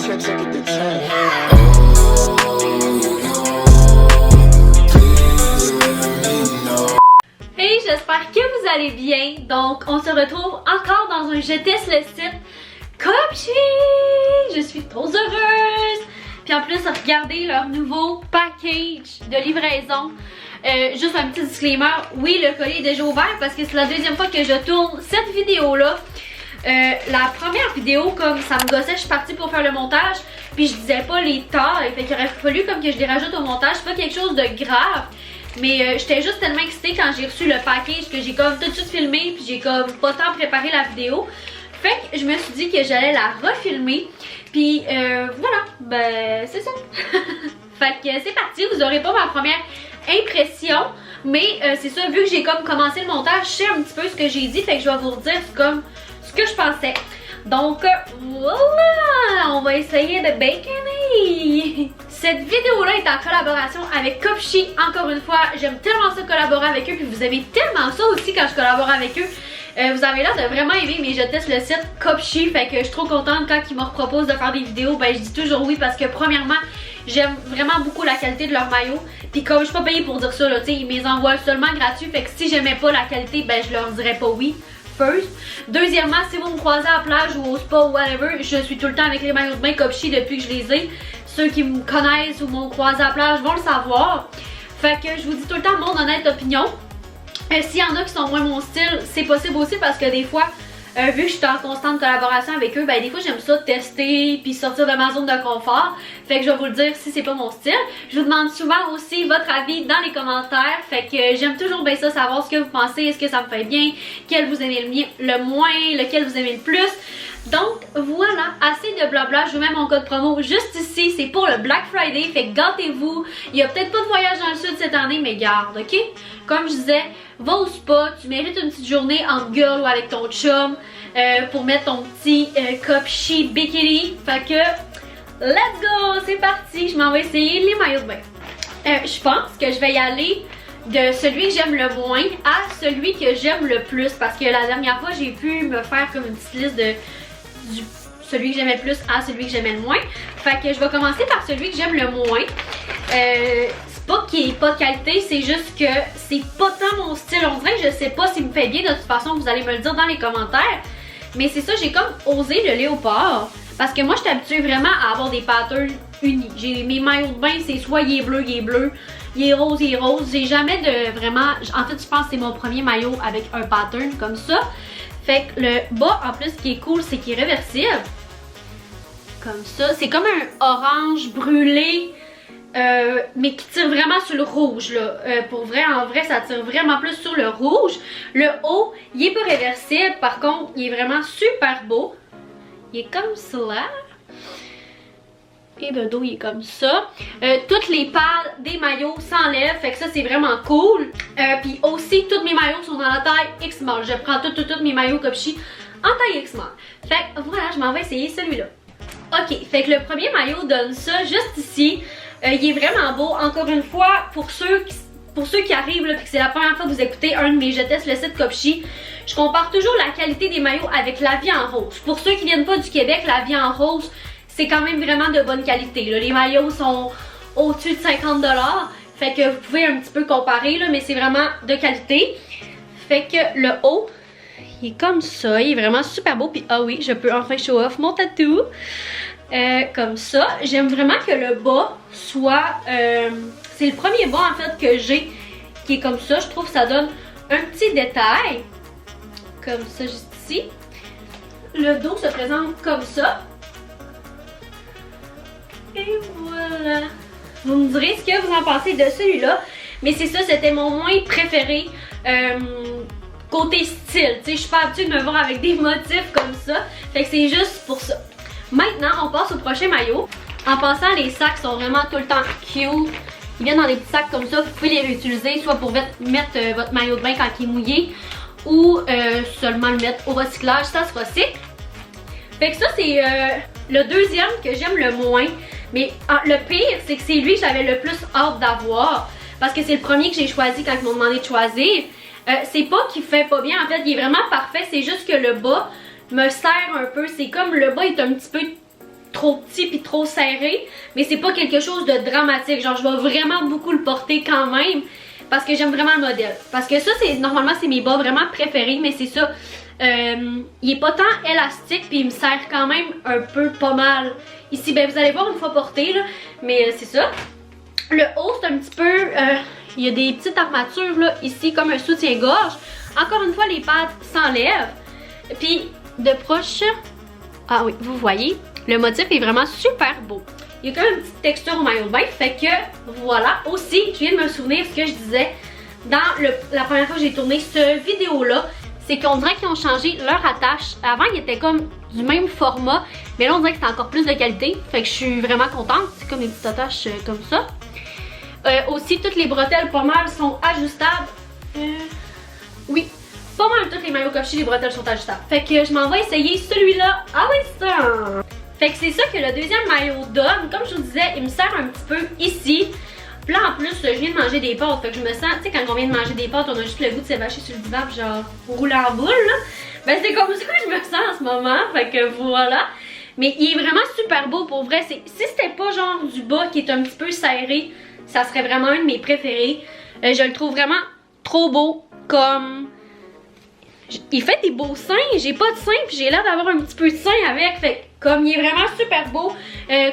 tricks, look at the chain. Hey, j'espère que vous allez bien. Donc, on se retrouve encore dans un Je teste le site Cupshe. Je suis trop heureuse. Puis en plus, regardez leur nouveau package de livraison. Juste un petit disclaimer, oui, le colis est déjà ouvert parce que c'est la deuxième fois que je tourne cette vidéo-là. La première vidéo, comme ça me gossait, je suis partie pour faire le montage, puis je disais pas les tailles, fait qu'il aurait fallu comme que je les rajoute au montage. C'est pas quelque chose de grave, mais j'étais juste tellement excitée quand j'ai reçu le package que j'ai comme tout de suite filmé, puis j'ai comme pas tant préparé la vidéo. Fait que je me suis dit que j'allais la refilmer, puis voilà, ben c'est ça. Fait que c'est parti, vous aurez pas ma première impression, mais c'est ça, vu que j'ai comme commencé le montage, je sais un petit peu ce que j'ai dit, fait que je vais vous redire comme ce que je pensais. Donc voilà, on va essayer de baconer. Cette vidéo-là est en collaboration avec Cupshe. Encore une fois, j'aime tellement ça collaborer avec eux, puis vous aimez tellement ça aussi quand je collabore avec eux. Vous avez l'air de vraiment aimer, mais je teste le site Cupshe, fait que je suis trop contente quand ils me proposent de faire des vidéos. Ben je dis toujours oui parce que premièrement, j'aime vraiment beaucoup la qualité de leur maillot. Puis comme je suis pas payée pour dire ça, là, tu sais, ils me les envoient seulement gratuits, fait que si j'aimais pas la qualité, ben je leur dirais pas oui. First. Deuxièmement, si vous me croisez à la plage ou au spa ou whatever, je suis tout le temps avec les maillots de bain Cupshe depuis que je les ai. Ceux qui me connaissent ou m'ont croisé à la plage vont le savoir. Fait que je vous dis tout le temps mon honnête opinion. S'il y en a qui sont moins mon style, c'est possible aussi parce que des fois, vu que je suis en constante collaboration avec eux, ben des fois j'aime ça tester puis sortir de ma zone de confort. Fait que je vais vous le dire si c'est pas mon style. Je vous demande souvent aussi votre avis dans les commentaires. Fait que j'aime toujours bien ça, savoir ce que vous pensez, est-ce que ça me fait bien, quel vous aimez le moins, lequel vous aimez le plus. Donc voilà, assez de blabla, je vous mets mon code promo juste ici, c'est pour le Black Friday, fait que gâtez-vous. Il y a peut-être pas de voyage dans le sud cette année, mais garde, ok? Comme je disais, va au spa, tu mérites une petite journée en girl ou avec ton chum pour mettre ton petit Cupshe bikini. Fait que, let's go, c'est parti, je m'en vais essayer les maillots de bain. Je pense que je vais y aller de celui que j'aime le moins à celui que j'aime le plus, parce que la dernière fois j'ai pu me faire comme une petite liste de celui que j'aimais le plus à celui que j'aimais le moins. Fait que je vais commencer par celui que j'aime le moins. C'est pas qu'il n'y ait pas de qualité, c'est juste que c'est pas tant mon style. On dirait que je sais pas s'il me fait bien. De toute façon, vous allez me le dire dans les commentaires. Mais c'est ça, j'ai comme osé le léopard. Parce que moi, je suis habituée vraiment à avoir des patterns unis. J'ai mes maillots de bain, c'est soit il est bleu, il est bleu. Il est rose, il est rose. J'ai jamais de vraiment... En fait, je pense que c'est mon premier maillot avec un pattern comme ça. Fait que le bas, en plus, ce qui est cool, c'est qu'il est réversible. Comme ça. C'est comme un orange brûlé, mais qui tire vraiment sur le rouge, là. Pour vrai, en vrai, ça tire vraiment plus sur le rouge. Le haut, il est pas réversible. Par contre, il est vraiment super beau. Il est comme cela. Et le dos, il est comme ça. Toutes les pales des maillots s'enlèvent. Fait que ça, c'est vraiment cool. Puis aussi, tous mes maillots sont dans la taille X-Small. Je prends tous mes maillots Cupshe en taille X-Small. Fait que voilà, je m'en vais essayer celui-là. Ok, fait que le premier maillot donne ça juste ici. Il est vraiment beau. Encore une fois, pour ceux qui arrivent, là, puis que c'est la première fois que vous écoutez un de mes Je teste le site Cupshe, je compare toujours la qualité des maillots avec la vie en rose. Pour ceux qui viennent pas du Québec, la vie en rose, c'est quand même vraiment de bonne qualité, là. Les maillots sont au-dessus de 50$. Fait que vous pouvez un petit peu comparer, là, mais c'est vraiment de qualité. Fait que le haut, il est comme ça. Il est vraiment super beau. Puis ah oui, je peux enfin show off mon tatou. Comme ça. J'aime vraiment que le bas soit... c'est le premier bas en fait que j'ai qui est comme ça. Je trouve que ça donne un petit détail. Comme ça, juste ici. Le dos se présente comme ça. Et voilà. Vous me direz ce que vous en pensez de celui-là. Mais c'est ça, c'était mon moins préféré côté style. Tu sais, je suis pas habituée de me voir avec des motifs comme ça. Fait que c'est juste pour ça. Maintenant, on passe au prochain maillot. En passant, les sacs sont vraiment tout le temps cute. Ils viennent dans des petits sacs comme ça. Vous pouvez les réutiliser soit pour mettre votre maillot de bain quand il est mouillé ou seulement le mettre au recyclage. Ça se recycle. Fait que ça, c'est le deuxième que j'aime le moins. Mais le pire, c'est que c'est lui que j'avais le plus hâte d'avoir. Parce que c'est le premier que j'ai choisi quand ils m'ont demandé de choisir. C'est pas qu'il fait pas bien, en fait, il est vraiment parfait. C'est juste que le bas me serre un peu. C'est comme le bas est un petit peu trop petit puis trop serré, mais c'est pas quelque chose de dramatique. Genre je vais vraiment beaucoup le porter quand même parce que j'aime vraiment le modèle. Parce que ça, normalement c'est mes bas vraiment préférés, mais c'est ça. Il est pas tant élastique puis il me sert quand même un peu pas mal. Ici, ben vous allez voir une fois porté là, mais c'est ça. Le haut c'est un petit peu, il y a des petites armatures là, ici comme un soutien-gorge. Encore une fois, les pads s'enlèvent. Puis de proche, ah oui, vous voyez, le motif est vraiment super beau. Il y a quand même une petite texture au maillot de bain, fait que voilà. Aussi, je viens de me souvenir ce que je disais dans la première fois que j'ai tourné cette vidéo-là, c'est qu'on dirait qu'ils ont changé leur attache. Avant, ils étaient comme du même format, mais là, on dirait que c'est encore plus de qualité, fait que je suis vraiment contente. C'est comme des petites attaches comme ça. Aussi, toutes les bretelles pas mal sont ajustables. Oui, pas mal tous les maillots Copchi, les bretelles sont ajustables. Fait que je m'en vais essayer celui-là à l'instant. Fait que c'est ça que le deuxième maillot donne. Comme je vous disais, il me sert un petit peu ici. Puis là en plus, je viens de manger des pâtes. Fait que je me sens, tu sais, quand on vient de manger des pâtes, on a juste le goût de s'évacher sur le divan, genre rouler en boule là. Ben c'est comme ça que je me sens en ce moment. Fait que voilà. Mais il est vraiment super beau pour vrai. Si c'était pas genre du bas qui est un petit peu serré, ça serait vraiment un de mes préférés. Je le trouve vraiment trop beau. Comme il fait des beaux seins, j'ai pas de seins puis j'ai l'air d'avoir un petit peu de seins avec, fait comme il est vraiment super beau.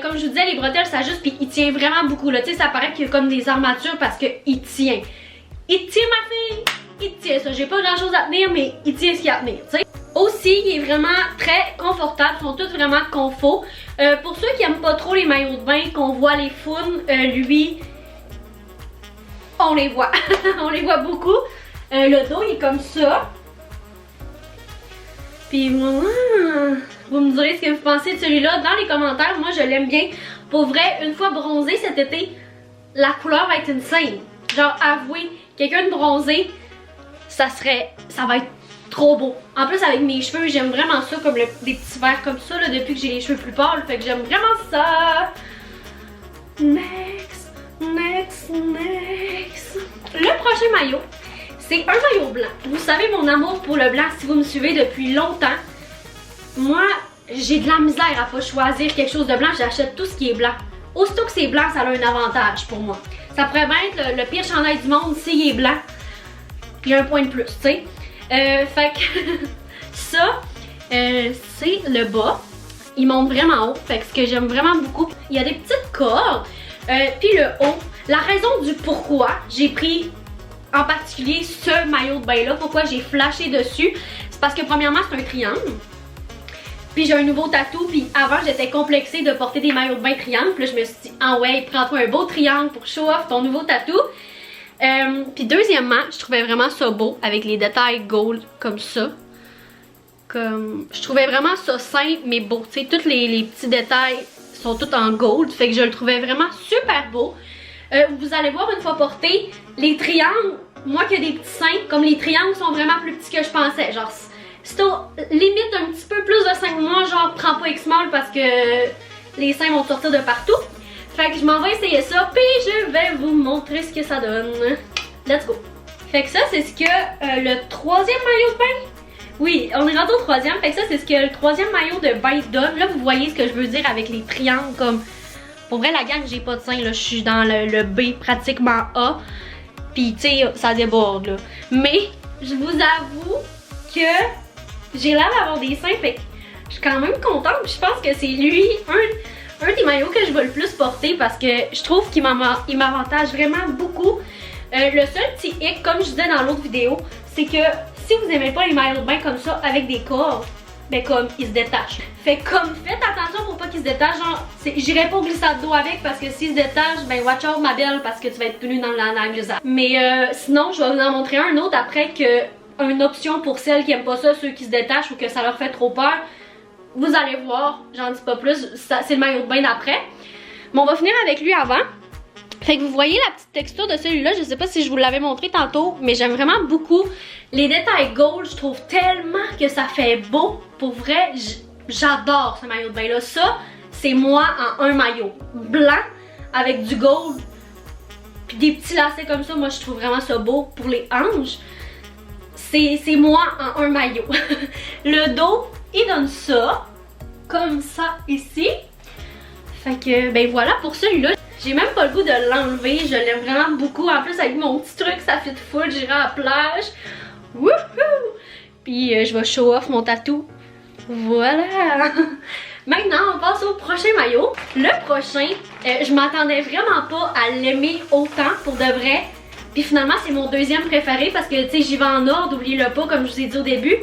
Comme je vous disais, les bretelles s'ajustent puis il tient vraiment beaucoup là, tu sais, ça paraît qu'il y a comme des armatures parce que il tient ma fille, il tient ça, j'ai pas grand chose à tenir mais il tient ce qu'il y a à tenir, tu sais. Aussi, il est vraiment très confortable, ils sont tous vraiment confos. Pour ceux qui aiment pas trop les maillots de bain, qu'on voit les founes, lui, on les voit, on les voit beaucoup. Le dos il est comme ça. Puis vous me direz ce que vous pensez de celui-là dans les commentaires. Moi je l'aime bien. Pour vrai, une fois bronzé cet été, la couleur va être insane. Genre avouez, quelqu'un de bronzé, ça va être trop beau. En plus avec mes cheveux, j'aime vraiment ça, comme des petits verres comme ça là, depuis que j'ai les cheveux plus pâles. Fait que j'aime vraiment ça. Next. Le prochain maillot, c'est un maillot blanc. Vous savez mon amour pour le blanc si vous me suivez depuis longtemps. Moi, j'ai de la misère à pas choisir quelque chose de blanc, j'achète tout ce qui est blanc. Aussitôt que c'est blanc, ça a un avantage pour moi. Ça pourrait bien être le pire chandail du monde s'il est blanc. Il y a un point de plus, tu sais. Fait que ça, c'est le bas. Il monte vraiment haut, fait que ce que j'aime vraiment beaucoup, il y a des petites cordes. Puis le haut, la raison du pourquoi j'ai pris en particulier ce maillot de bain là, pourquoi j'ai flashé dessus, c'est parce que premièrement c'est un triangle. Puis j'ai un nouveau tatou, puis avant j'étais complexée de porter des maillots de bain triangles, puis là je me suis dit ah ouais, prends-toi un beau triangle pour show off ton nouveau tatou. Puis deuxièmement, je trouvais vraiment ça beau avec les détails gold comme ça. Comme je trouvais vraiment ça simple mais beau, tu sais, tous les petits détails sont tous en gold, fait que je le trouvais vraiment super beau. Vous allez voir une fois porté, les triangles, moi qui ai des petits seins, comme les triangles sont vraiment plus petits que je pensais. Genre, c'est limite un petit peu plus de 5 mois, genre prends pas X-Mall parce que les seins vont sortir de partout. Fait que je m'en vais essayer ça, puis je vais vous montrer ce que ça donne. Let's go! Fait que ça, c'est ce que le troisième maillot de bain. Oui, on est rendu au troisième, fait que ça, c'est ce que le troisième maillot de bain donne. Là, vous voyez ce que je veux dire avec les triangles, comme... Pour vrai, la gang, j'ai pas de seins, là, je suis dans le B, pratiquement A. Puis, tu sais, ça déborde, là. Mais, je vous avoue que j'ai l'air d'avoir des seins, fait que je suis quand même contente. Je pense que c'est lui, un des maillots que je vais le plus porter parce que je trouve qu'il m'avantage vraiment beaucoup. Le seul petit hic, comme je disais dans l'autre vidéo, c'est que si vous aimez pas les maillots de bain comme ça avec des cordes, ben comme ils se détachent. Fait comme faites attention pour pas qu'ils se détachent, genre j'irai pas au glissade d'eau avec parce que s'ils se détachent, ben watch out ma belle parce que tu vas être tenue dans la glissade. Mais sinon je vais vous en montrer un autre après que une option pour celles qui aiment pas ça, ceux qui se détachent ou que ça leur fait trop peur. Vous allez voir, j'en dis pas plus, c'est le maillot de bain d'après. Mais on va finir avec lui avant. Fait que vous voyez la petite texture de celui-là, je sais pas si je vous l'avais montré tantôt, mais j'aime vraiment beaucoup. Les détails gold, je trouve tellement que ça fait beau. Pour vrai, j'adore ce maillot de bain là. Ça, c'est moi en un maillot. Blanc, avec du gold, puis des petits lacets comme ça, moi je trouve vraiment ça beau pour les hanches. C'est moi en un maillot. Le dos, il donne ça, comme ça ici. Fait que ben voilà pour celui-là. J'ai même pas le goût de l'enlever, je l'aime vraiment beaucoup. En plus avec mon petit truc, ça fit full, j'irai à la plage. Wouhou! Puis je vais show off mon tatou. Voilà! Maintenant, on passe au prochain maillot. Le prochain, je m'attendais vraiment pas à l'aimer autant pour de vrai. Puis finalement, c'est mon deuxième préféré parce que tu sais, j'y vais en ordre, oubliez-le pas, comme je vous ai dit au début.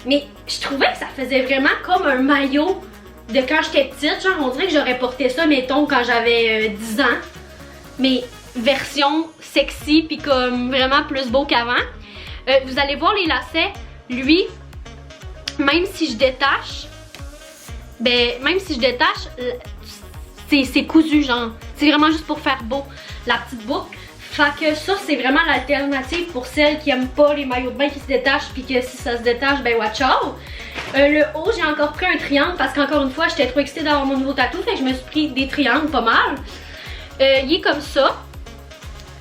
Mais je trouvais que ça faisait vraiment comme un maillot de quand j'étais petite. Genre, on dirait que j'aurais porté ça, mettons, quand j'avais 10 ans. Mais version sexy, puis comme vraiment plus beau qu'avant. Vous allez voir les lacets, lui, même si je détache, c'est cousu, genre. C'est vraiment juste pour faire beau, la petite boucle. Fait que ça, c'est vraiment l'alternative pour celles qui aiment pas les maillots de bain qui se détachent, puis que si ça se détache, ben watch out. Le haut, j'ai encore pris un triangle parce qu'encore une fois, j'étais trop excitée d'avoir mon nouveau tatou, fait que je me suis pris des triangles pas mal. Il est comme ça.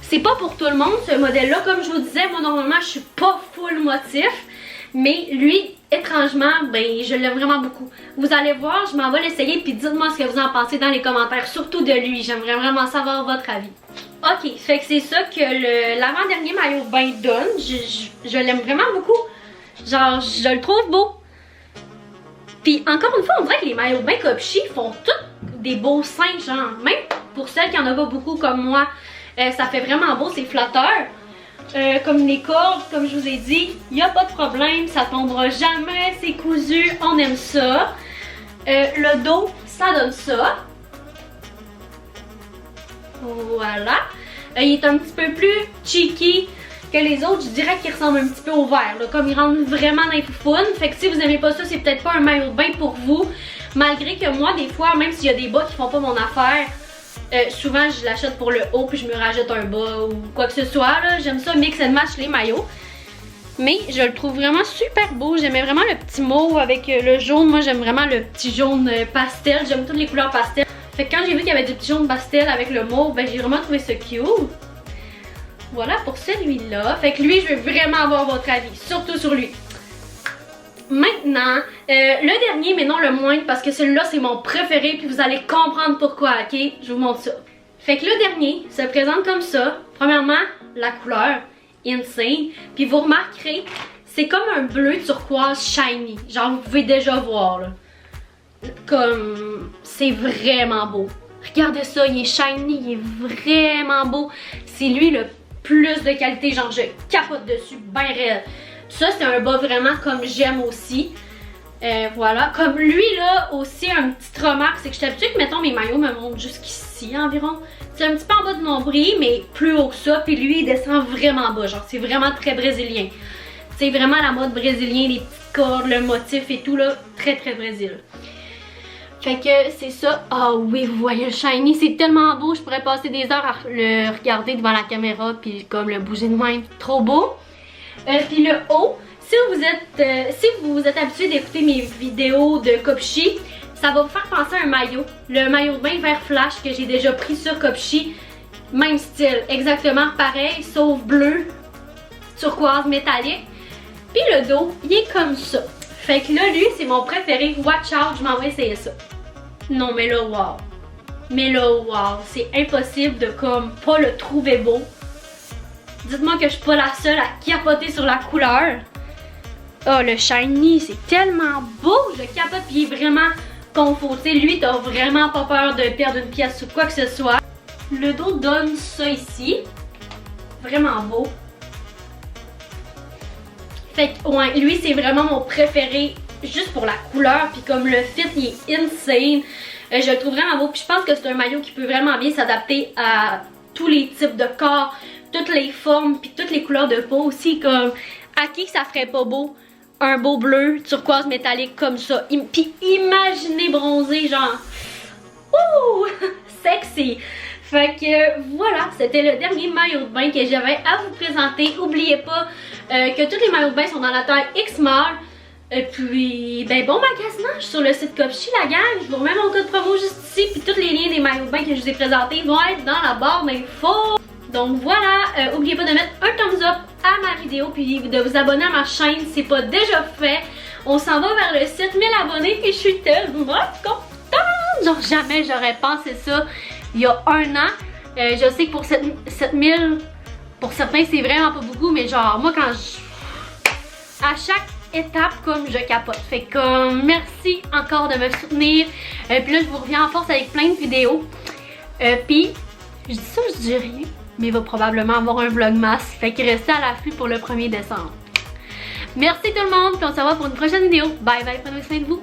C'est pas pour tout le monde ce modèle-là. Comme je vous disais, moi normalement, je suis pas full motif. Mais lui, étrangement, ben je l'aime vraiment beaucoup. Vous allez voir, je m'en vais l'essayer puis dites-moi ce que vous en pensez dans les commentaires, surtout de lui. J'aimerais vraiment savoir votre avis. Ok, fait que c'est ça que l'avant-dernier maillot de bain donne. Je l'aime vraiment beaucoup. Genre, je le trouve beau. Puis encore une fois, on dirait que les maillots de bain Copchy font tous des beaux seins, genre. Même pour celles qui en ont pas beaucoup comme moi, ça fait vraiment beau, c'est flatteur. Comme les cordes, comme je vous ai dit, il n'y a pas de problème, ça tombera jamais, c'est cousu, on aime ça. Le dos, ça donne ça. Voilà. Il est un petit peu plus cheeky que les autres, je dirais qu'il ressemble un petit peu au vert, là, comme il rentre vraiment dans les foufounes. Fait que si vous aimez pas ça, c'est peut-être pas un maillot de bain pour vous. Malgré que moi, des fois, même s'il y a des bas qui font pas mon affaire, souvent je l'achète pour le haut puis je me rajoute un bas ou quoi que ce soit. J'aime ça mix and match les maillots. Mais je le trouve vraiment super beau. J'aimais vraiment le petit mauve avec le jaune. Moi j'aime vraiment le petit jaune pastel. J'aime toutes les couleurs pastel. Fait que quand j'ai vu qu'il y avait du petit jaune pastel avec le mauve, ben j'ai vraiment trouvé ça cute. Voilà pour celui-là. Fait que lui, je veux vraiment avoir votre avis. Surtout sur lui. Maintenant, le dernier, mais non le moindre, parce que celui-là, c'est mon préféré, puis vous allez comprendre pourquoi, ok? Je vous montre ça. Fait que le dernier se présente comme ça. Premièrement, la couleur, insane. Puis vous remarquerez, c'est comme un bleu turquoise shiny. Genre, vous pouvez déjà voir, là. Comme, c'est vraiment beau. Regardez ça, il est shiny, il est vraiment beau. C'est lui le plus de qualité, genre je capote dessus, ben réel. Ça, c'est un bas vraiment comme j'aime aussi. Voilà. Comme lui, là, aussi, un petit remarque, c'est que je suis habituée que, mettons, mes maillots me montent jusqu'ici environ. C'est un petit peu en bas de mon nombril, mais plus haut que ça. Puis lui, il descend vraiment bas. Genre, c'est vraiment très brésilien. C'est vraiment la mode brésilienne, les petites cordes, le motif et tout, là. Très, très brésil. Fait que c'est ça. Ah oui, vous voyez le shiny, c'est tellement beau. Je pourrais passer des heures à le regarder devant la caméra, puis comme le bouger de même. Trop beau. Puis le haut, si vous êtes habitué d'écouter mes vidéos de Copchy, ça va vous faire penser à un maillot. Le maillot de bain vert flash que j'ai déjà pris sur Copchy. Même style, exactement pareil, sauf bleu, turquoise, métallique. Puis le dos, il est comme ça. Fait que là, lui, c'est mon préféré. Watch out, je m'en vais essayer ça. Non, mais là, wow. Mais là, wow. C'est impossible de comme pas le trouver beau. Dites-moi que je suis pas la seule à capoter sur la couleur. Oh, le shiny, c'est tellement beau. Je capote, puis il est vraiment confort. Tu sais, lui, t'as vraiment pas peur de perdre une pièce ou quoi que ce soit. Le dos donne ça ici. Vraiment beau. Fait que, ouais, lui, c'est vraiment mon préféré. Juste pour la couleur, puis comme le fit, il est insane. Je le trouve vraiment beau. Puis je pense que c'est un maillot qui peut vraiment bien s'adapter à tous les types de corps, toutes les formes, puis toutes les couleurs de peau aussi. Comme, à qui ça ferait pas beau? Un beau bleu, turquoise métallique comme ça. Puis imaginez bronzé, genre, ouh, sexy. Fait que voilà, c'était le dernier maillot de bain que j'avais à vous présenter. N'oubliez pas que tous les maillots de bain sont dans la taille X-Mall. Et puis, ben bon magasinage sur le site Copchy, la gang. Je vous remets mon code promo juste ici. Puis tous les liens des maillots de bain que je vous ai présentés vont être dans la barre d'infos. Donc voilà, n'oubliez pas de mettre un thumbs up à ma vidéo. Puis de vous abonner à ma chaîne si c'est pas déjà fait. On s'en va vers le 7000 abonnés. Et je suis tellement contente. Genre jamais j'aurais pensé ça il y a un an. Je sais que pour 7000, pour certains c'est vraiment pas beaucoup, mais genre moi quand à chaque étape comme je capote. Fait que merci encore de me soutenir. Puis là je vous reviens en force avec plein de vidéos. Puis je dis ça, je dis rien, mais il va probablement avoir un vlogmas. Fait que restez à l'affût pour le 1er décembre. Merci tout le monde, puis on se revoit pour une prochaine vidéo. Bye bye, prenez soin de vous.